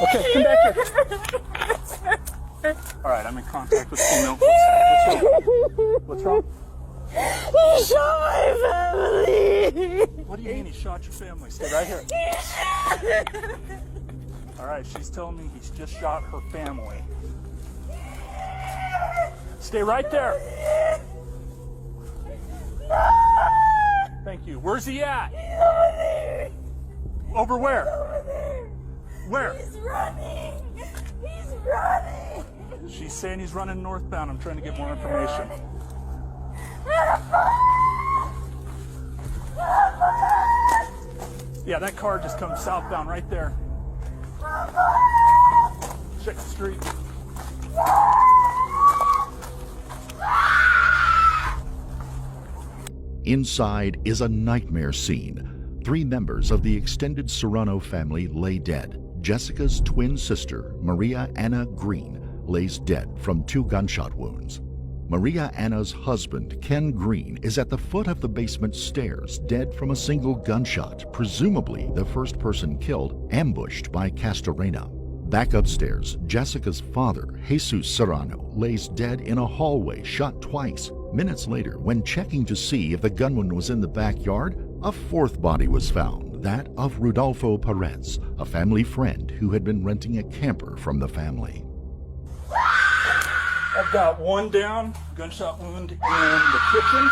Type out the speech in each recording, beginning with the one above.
Okay, come back here. All right, I'm in contact with female. What's wrong? He shot my family. What do you mean he shot your family? Stay right here. All right, she's telling me he's just shot her family. Stay right there. Thank you. Where's he at? He's over there. Over where? Over there. Where? He's running. He's running. She's saying he's running northbound. I'm trying to get more information. Yeah, that car just comes southbound right there. Check the street. Inside is a nightmare scene. 3 members of the extended Serrano family lay dead. Jessica's twin sister, Maria Anna Green, lays dead from 2 gunshot wounds. Maria Anna's husband, Ken Green, is at the foot of the basement stairs, dead from a single gunshot, presumably the first person killed, ambushed by Castorena. Back upstairs, Jessica's father, Jesus Serrano, lays dead in a hallway, shot twice. Minutes later, when checking to see if the gunman was in the backyard, a 4th body was found, that of Rudolfo Perez, a family friend who had been renting a camper from the family. I've got 1 down, gunshot wound in the kitchen.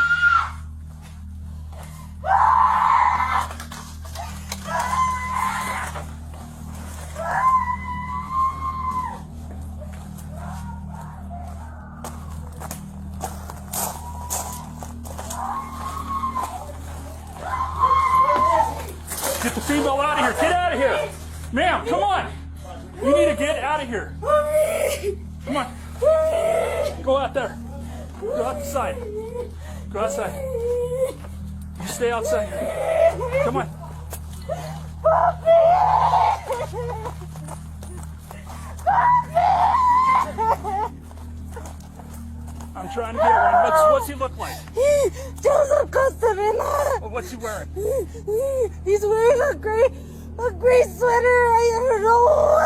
Get the female out of here. Get out of here. Ma'am, come on. You need to get out of here. Come on. Go out there. Go outside. Go outside. You stay outside. Come on. I'm trying to get one. What's he look like? Joseph Castorena. What's he wearing? He's wearing a gray sweater. I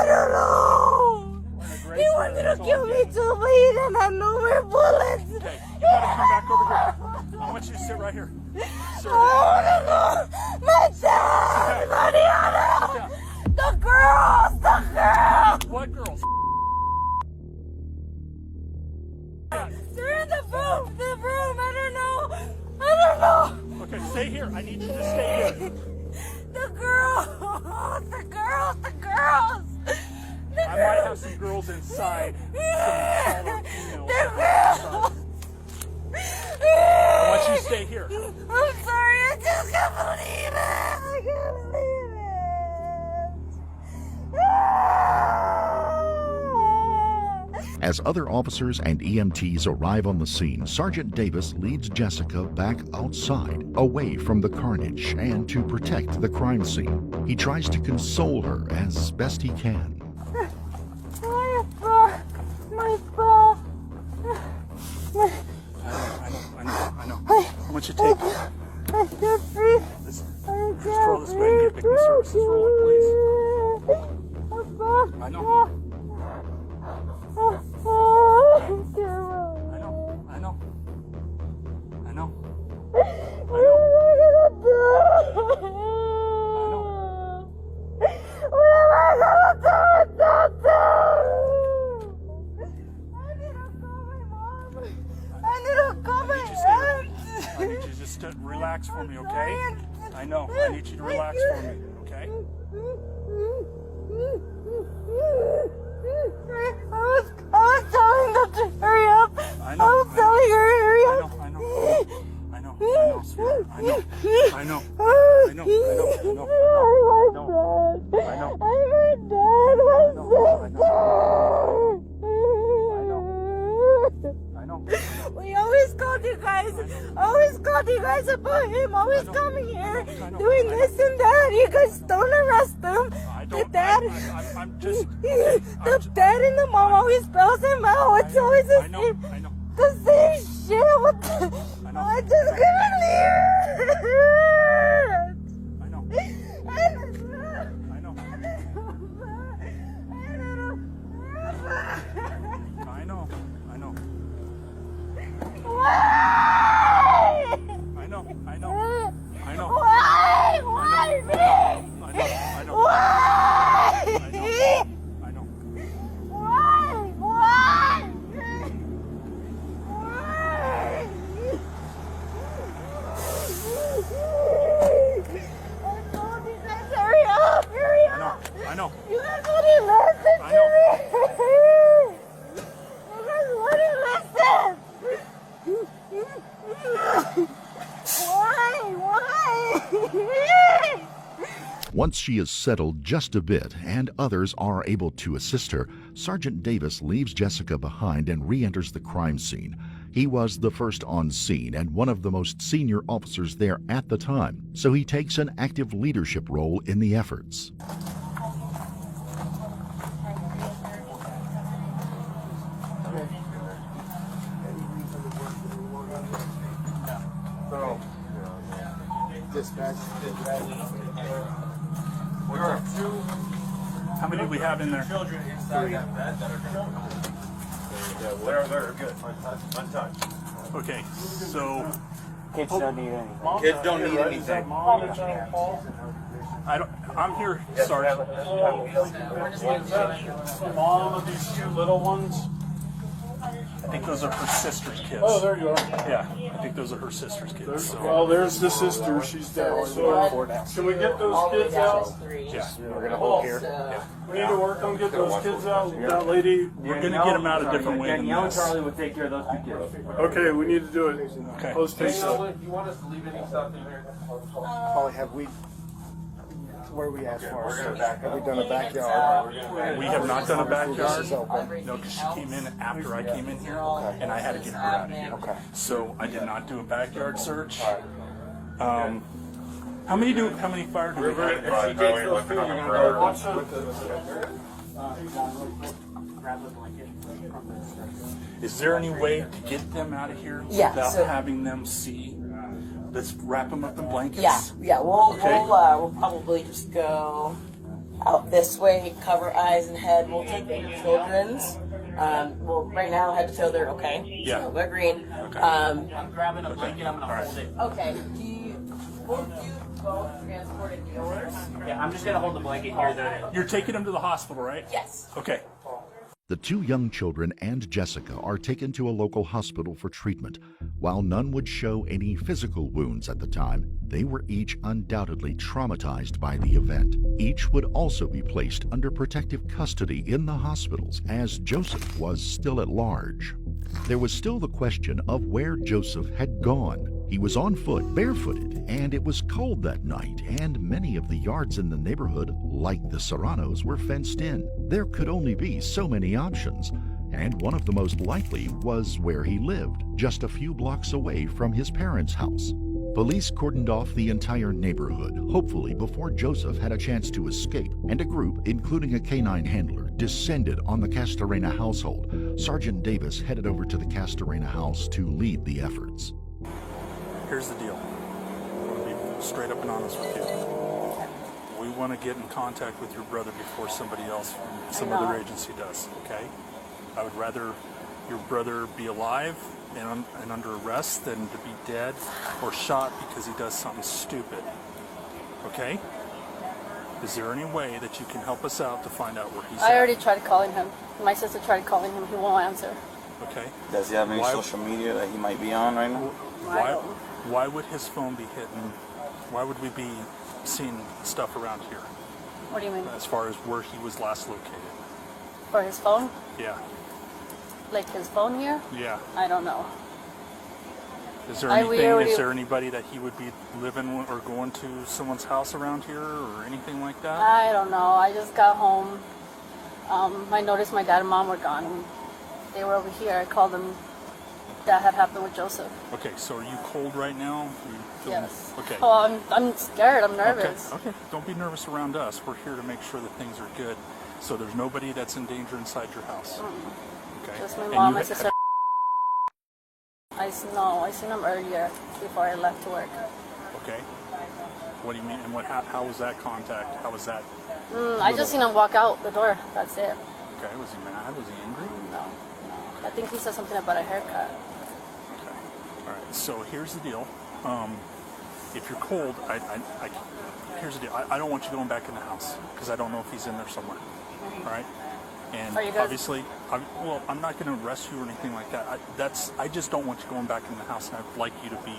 don't know. He wanted to kill me too, but he didn't have no more bullets. Okay, you gotta come back over here. I want you to sit right here. Sit right Oh, no. My dad! Mariana! The girls! The girls! here. What girls? They're in the room! The room! I don't know! Okay, stay here. I need you to stay here. The girls! The girls! The girls! I might have some girls inside. Some taller females. The girls! I want you to stay here. I'm sorry, I just can't believe it! I can't believe it! As other officers and EMTs arrive on the scene, Sergeant Davis leads Jessica back outside, away from the carnage, and to protect the crime scene. He tries to console her as best he can. My ball. I know. I want you to take I can't breathe. this. I Just roll this way and get victim services rolling, please. I know. I need you just to relax for me, okay? I know. I need you to relax for me, okay? I was telling them to hurry up. I know. I was telling her to hurry up. Sweetheart. I know. I know. my dad. We always called you guys. Always called you guys about him. Always coming here, doing this and that. You guys don't arrest him. The dad, the dad and the mom always spells him out. It's always the same shit. What the? I just couldn't leave it. I I know. You guys wouldn't listen I to know. me. You guys wouldn't listen. Why? Once she is settled just a bit and others are able to assist her, Sergeant Davis leaves Jessica behind and re-enters the crime scene. He was the first on scene and one of the most senior officers there at the time, so he takes an active leadership role in the efforts. How many do we have in there? Children inside that bed that are they're good. Untouched. Okay, so Kids don't need anything. Kids don't need anything. I'm here, Sergeant. Mom of these two little ones. I think those are her sister's kids. Oh, there you are. Yeah, I think those are her sister's kids. So. Well, there's the sister. She's dead. So can we get those kids out? Yeah, We're gonna hold here. We need to work on getting those kids out. That lady. we're gonna get them out a different way than Danielle and this. Charlie will take care of those two kids. Okay, we need to do it. Okay. Post haste. You want us to leave any stuff in here? Probably have we, where we asked for, We're gonna back have up. we done a backyard? We have not done a This backyard. is open. No, because she came in after I came in here, and I had to get her out of here. Okay. So I did not do a backyard search. How many fire do we have? If she takes those two, you're gonna go watch them. Is there any way to get them out of here Yeah, without so- having them see? Let's wrap them up in blankets. Yeah. We'll Okay. we'll probably just go out this way, cover eyes and head. We'll take the children's. Well, right now, head to toe, they're okay. Yeah. So they're green. Okay. I'm Grabbing a blanket, I'm gonna hold it. Okay. Will you both transport yours? Yeah, I'm just gonna hold the blanket here. You're taking them to the hospital, right? Yes. Okay. The two young children and Jessica are taken to a local hospital for treatment. While none would show any physical wounds at the time, they were each undoubtedly traumatized by the event. Each would also be placed under protective custody in the hospitals as Joseph was still at large. There was still the question of where Joseph had gone. He was on foot, barefooted, and it was cold that night, and many of the yards in the neighborhood, like the Serranos, were fenced in. There could only be so many options, and one of the most likely was where he lived, just a few blocks away from his parents' house. Police cordoned off the entire neighborhood, hopefully before Joseph had a chance to escape, and a group, including a canine handler, descended on the Castorena household. Sergeant Davis headed over to the Castorena house to lead the efforts. Here's the deal. I'm going to be straight up and honest with you. We want to get in contact with your brother before somebody else from some other agency does, okay? I would rather your brother be alive and under arrest than to be dead or shot because he does something stupid, okay? Is there any way that you can help us out to find out where he's at? I already tried calling him. My sister tried calling him. He won't answer. Okay. Does he have any Why- social media that he might be on right now? Why would his phone be hidden? Why would we be seeing stuff around here What do you mean? as far as where he was last located? For his phone? Yeah. Like his phone here? Yeah. I don't know. Is there I anything? already- Is there anybody that he would be living or going to someone's house around here or anything like that? I don't know. I just got home. I noticed my dad and mom were gone. They were over here. I called them. That had happened with Joseph. Okay, so are you cold right now? You feeling- Yes. Okay. Oh, I'm scared. I'm nervous. Okay. Don't be nervous around us. We're here to make sure that things are good. So there's nobody that's in danger inside your house. Okay. Just my And mom, you my sister. I seen them earlier before I left to work. Okay. What do you mean? And how was that contact? How was that? I just seen him walk out the door. That's it. Okay. Was he mad? Was he angry? No. I think he said something about a haircut. Okay. All right. So here's the deal. If you're cold, here's the deal. I don't want you going back in the house because I don't know if he's in there somewhere. All right. And Are you guys- obviously, I'm not going to arrest you or anything like that. I just don't want you going back in the house, and I'd like you to be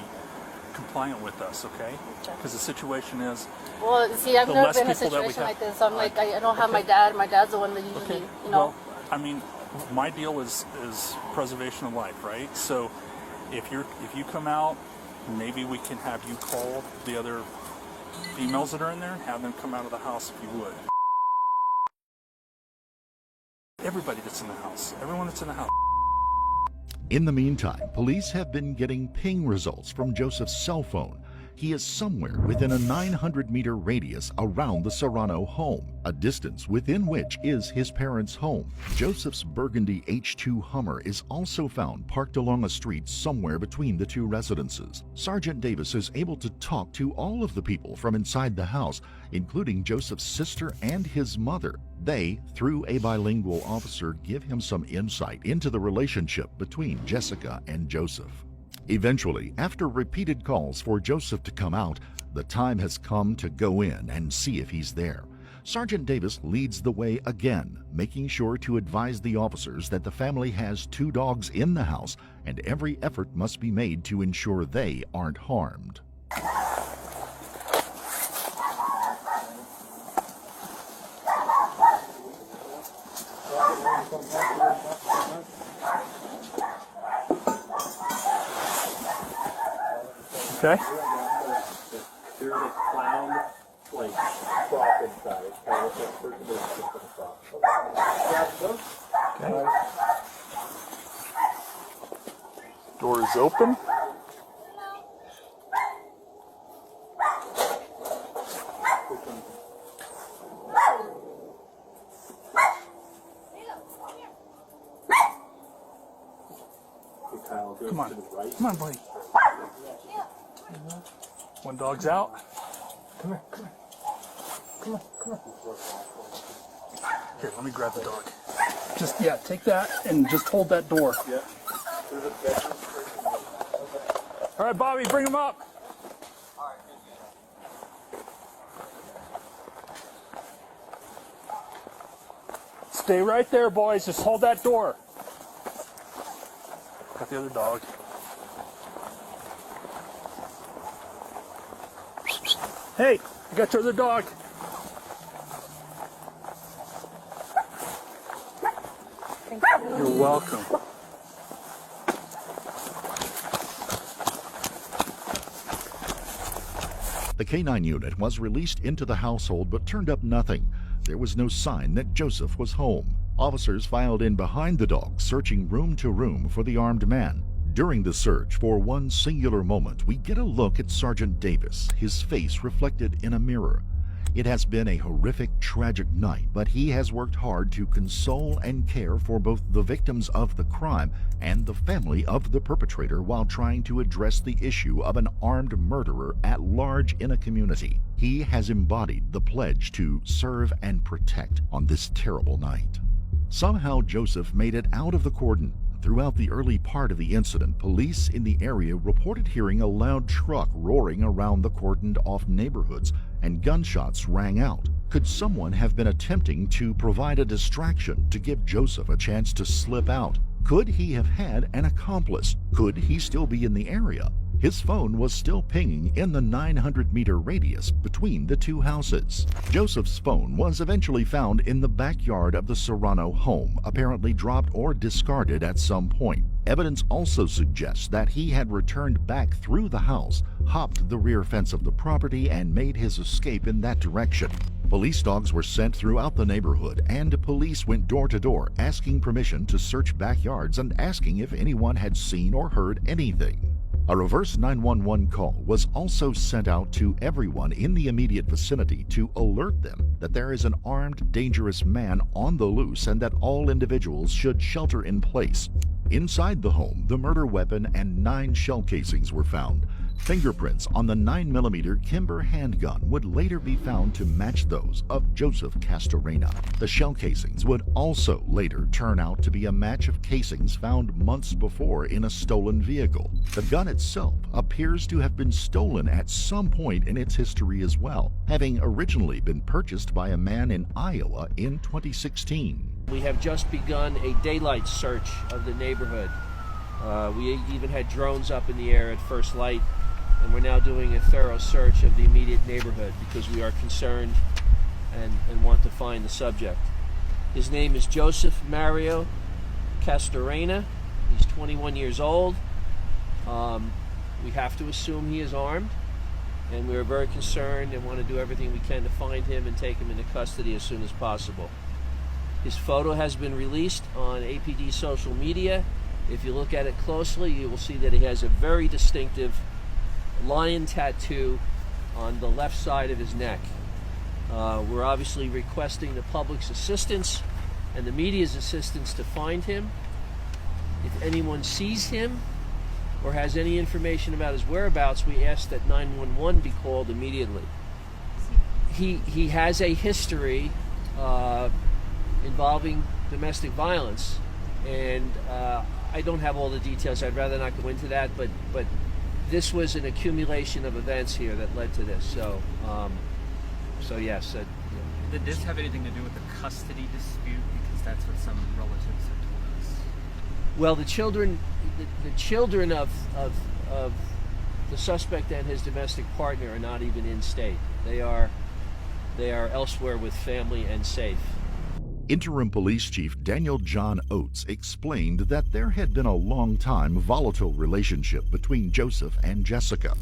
compliant with us, okay? Because the situation is, Well, see, I've the never less been in a people that we situation have- like this. I'm like, I don't have my dad. My dad's the one that usually, you know. well, I mean, my deal is preservation of life, right? So if you come out, maybe we can have you call the other females that are in there and have them come out of the house if you would. Everybody that's in the house, everyone that's in the house. In the meantime, police have been getting ping results from Joseph's cell phone. He is somewhere within a 900-meter radius around the Serrano home, a distance within which is his parents' home. Joseph's burgundy H2 Hummer is also found parked along a street somewhere between the two residences. Sergeant Davis is able to talk to all of the people from inside the house, including Joseph's sister and his mother. They, through a bilingual officer, give him some insight into the relationship between Jessica and Joseph. Eventually, after repeated calls for Joseph to come out, the time has come to go in and see if he's there. Sergeant Davis leads the way again, making sure to advise the officers that the family has 2 dogs in the house and every effort must be made to ensure they aren't harmed. Okay. There's a clown like prop inside. Okay. Door is open. Come on. Come on, buddy. One dog's out. Come here, come here. Come on, come on. Here, let me grab the dog. Just, yeah, take that and just hold that door. Yeah. All right, Bobby, bring him up. Stay right there, boys. Just hold that door. Got the other dog. Hey, you got your other dog. You're welcome. The K-9 unit was released into the household but turned up nothing. There was no sign that Joseph was home. Officers filed in behind the dog, searching room to room for the armed man. During the search, for one singular moment, we get a look at Sergeant Davis, his face reflected in a mirror. It has been a horrific, tragic night, but he has worked hard to console and care for both the victims of the crime and the family of the perpetrator while trying to address the issue of an armed murderer at large in a community. He has embodied the pledge to serve and protect on this terrible night. Somehow Joseph made it out of the cordon. Throughout the early part of the incident, police in the area reported hearing a loud truck roaring around the cordoned-off neighborhoods, and gunshots rang out. Could someone have been attempting to provide a distraction to give Joseph a chance to slip out? Could he have had an accomplice? Could he still be in the area? His phone was still pinging in the 900-meter radius between the two houses. Joseph's phone was eventually found in the backyard of the Serrano home, apparently dropped or discarded at some point. Evidence also suggests that he had returned back through the house, hopped the rear fence of the property, and made his escape in that direction. Police dogs were sent throughout the neighborhood, and police went door to door asking permission to search backyards and asking if anyone had seen or heard anything. A reverse 911 call was also sent out to everyone in the immediate vicinity to alert them that there is an armed, dangerous man on the loose and that all individuals should shelter in place. Inside the home, the murder weapon and 9 shell casings were found. Fingerprints on the 9mm Kimber handgun would later be found to match those of Joseph Castorena. The shell casings would also later turn out to be a match of casings found months before in a stolen vehicle. The gun itself appears to have been stolen at some point in its history as well, having originally been purchased by a man in Iowa in 2016. We have just begun a daylight search of the neighborhood. We even had drones up in the air at first light, and we're now doing a thorough search of the immediate neighborhood because we are concerned and want to find the subject. His name is Joseph Mario Castorena. He's 21 years old. We have to assume he is armed, and we are very concerned and want to do everything we can to find him and take him into custody as soon as possible. His photo has been released on APD social media. If you look at it closely, you will see that he has a very distinctive lion tattoo on the left side of his neck. We're obviously requesting the public's assistance and the media's assistance to find him. If anyone sees him or has any information about his whereabouts, we ask that 911 be called immediately. He has a history involving domestic violence, and I don't have all the details. I'd rather not go into that, but this was an accumulation of events here that led to this. So yes. Did this have anything to do with the custody dispute? Because that's what some relatives have told us. Well, the children of the suspect and his domestic partner are not even in state. They are elsewhere with family and safe. Interim Police Chief Daniel John Oates explained that there had been a long-time volatile relationship between Joseph and Jessica.